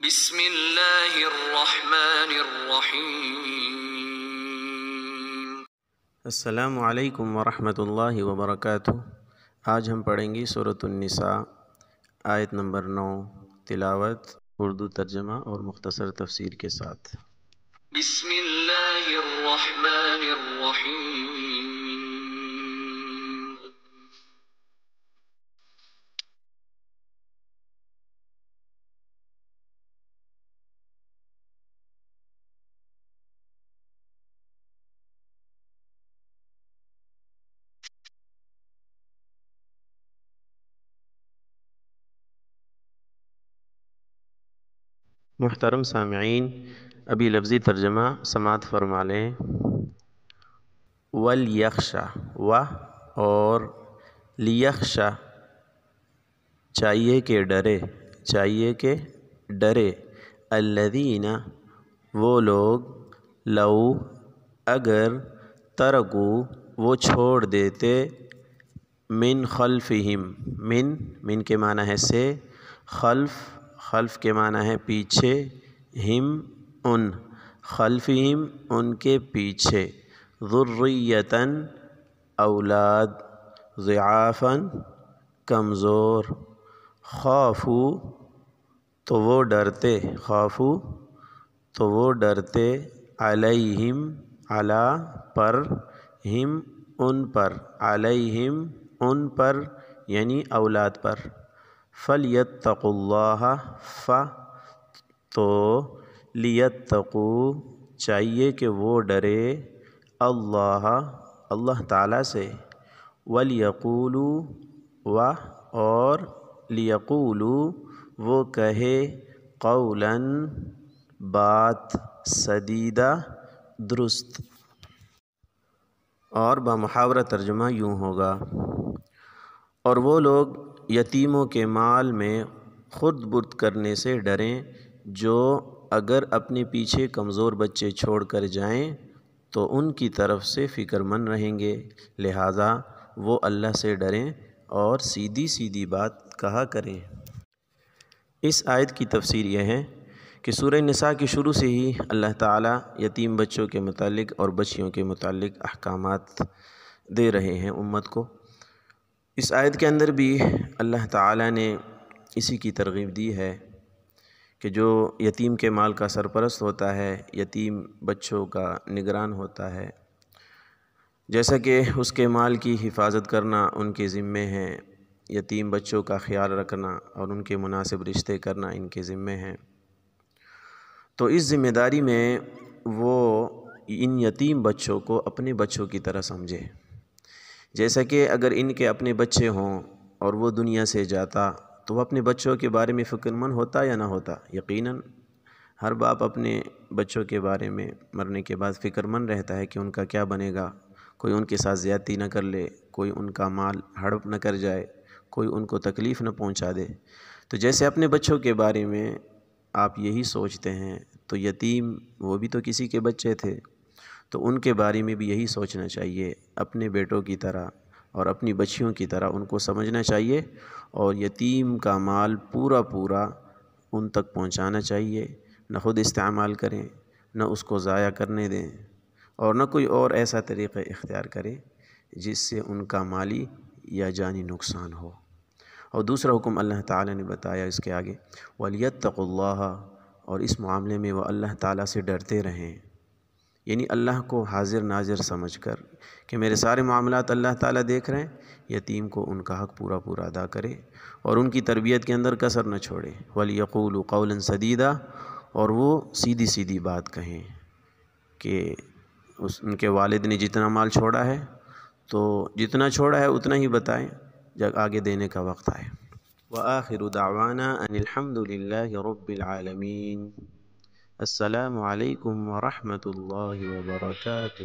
بسم اللہ الرحمن الرحیم۔ السلام علیکم ورحمۃ اللہ وبرکاتہ۔ آج ہم پڑھیں گے سورۃ النساء آیت نمبر 9، تلاوت، اردو ترجمہ اور مختصر تفسیر کے ساتھ۔ بسم اللہ الرحمن الرحیم۔ محترم سامعین، ابھی لفظی ترجمہ سماعت فرما لیں۔ وَلْيَخْشَ، و اور لیخشا، چاہیے کہ ڈرے، چاہیے کہ ڈرے، الذین، وہ لوگ، لو اگر، ترکو وہ چھوڑ دیتے، من خلفہم، من کے معنی ہے سے، خلف کے معنی ہے پیچھے، ہم ان، خلفہم ان کے پیچھے، ذریۃً اولاد، ضعافاً کمزور، خافو تو وہ ڈرتے، خافو تو وہ ڈرتے، علیہم علی پر، ہم ان پر، علیہم ان پر یعنی اولاد پر، فلیتقوا اللہ، تو لیتقوا چاہیے کہ وہ ڈرے، اللہ تعالیٰ سے، ولیقولوا اور لیقولوا وہ کہے، قولاً بات، سدیدہ درست۔ اور بمحاورہ ترجمہ یوں ہوگا، اور وہ لوگ یتیموں کے مال میں خرد برد کرنے سے ڈریں، جو اگر اپنے پیچھے کمزور بچے چھوڑ کر جائیں تو ان کی طرف سے فکر مند رہیں گے، لہٰذا وہ اللہ سے ڈریں اور سیدھی سیدھی بات کہا کریں۔ اس آیت کی تفسیر یہ ہے کہ سورہ نساء کی شروع سے ہی اللہ تعالیٰ یتیم بچوں کے متعلق اور بچیوں کے متعلق احکامات دے رہے ہیں امت کو۔ اس آیت کے اندر بھی اللہ تعالیٰ نے اسی کی ترغیب دی ہے کہ جو یتیم کے مال کا سرپرست ہوتا ہے، یتیم بچوں کا نگران ہوتا ہے، جیسا کہ اس کے مال کی حفاظت کرنا ان کے ذمے ہے، یتیم بچوں کا خیال رکھنا اور ان کے مناسب رشتے کرنا ان کے ذمے ہیں، تو اس ذمہ داری میں وہ ان یتیم بچوں کو اپنے بچوں کی طرح سمجھے۔ جیسا کہ اگر ان کے اپنے بچے ہوں اور وہ دنیا سے جاتا تو وہ اپنے بچوں کے بارے میں فکر مند ہوتا یا نہ ہوتا؟ یقیناً ہر باپ اپنے بچوں کے بارے میں مرنے کے بعد فکر مند رہتا ہے کہ ان کا کیا بنے گا، کوئی ان کے ساتھ زیادتی نہ کر لے، کوئی ان کا مال ہڑپ نہ کر جائے، کوئی ان کو تکلیف نہ پہنچا دے۔ تو جیسے اپنے بچوں کے بارے میں آپ یہی سوچتے ہیں، تو یتیم وہ بھی تو کسی کے بچے تھے، تو ان کے بارے میں بھی یہی سوچنا چاہیے، اپنے بیٹوں کی طرح اور اپنی بچیوں کی طرح ان کو سمجھنا چاہیے، اور یتیم کا مال پورا ان تک پہنچانا چاہیے، نہ خود استعمال کریں، نہ اس کو ضائع کرنے دیں، اور نہ کوئی اور ایسا طریقہ اختیار کریں جس سے ان کا مالی یا جانی نقصان ہو۔ اور دوسرا حکم اللہ تعالیٰ نے بتایا اس کے آگے، وَلْيَتَّقُوا اللَّهَ، اور اس معاملے میں وہ اللہ تعالیٰ سے ڈرتے رہیں، یعنی اللہ کو حاضر ناظر سمجھ کر کہ میرے سارے معاملات اللہ تعالیٰ دیکھ رہے ہیں، یتیم کو ان کا حق پورا ادا کرے اور ان کی تربیت کے اندر کسر نہ چھوڑے، وَلْيَقُولُوا قَوْلًا سَدِيدًا، اور وہ سیدھی سیدھی بات کہیں کہ ان کے والد نے جتنا مال چھوڑا ہے تو جتنا چھوڑا ہے اتنا ہی بتائیں جب آگے دینے کا وقت آئے۔ وآخر دعوانا ان الحمد للہ رب العالمین۔ السلام علیکم ورحمۃ اللہ وبرکاتہ۔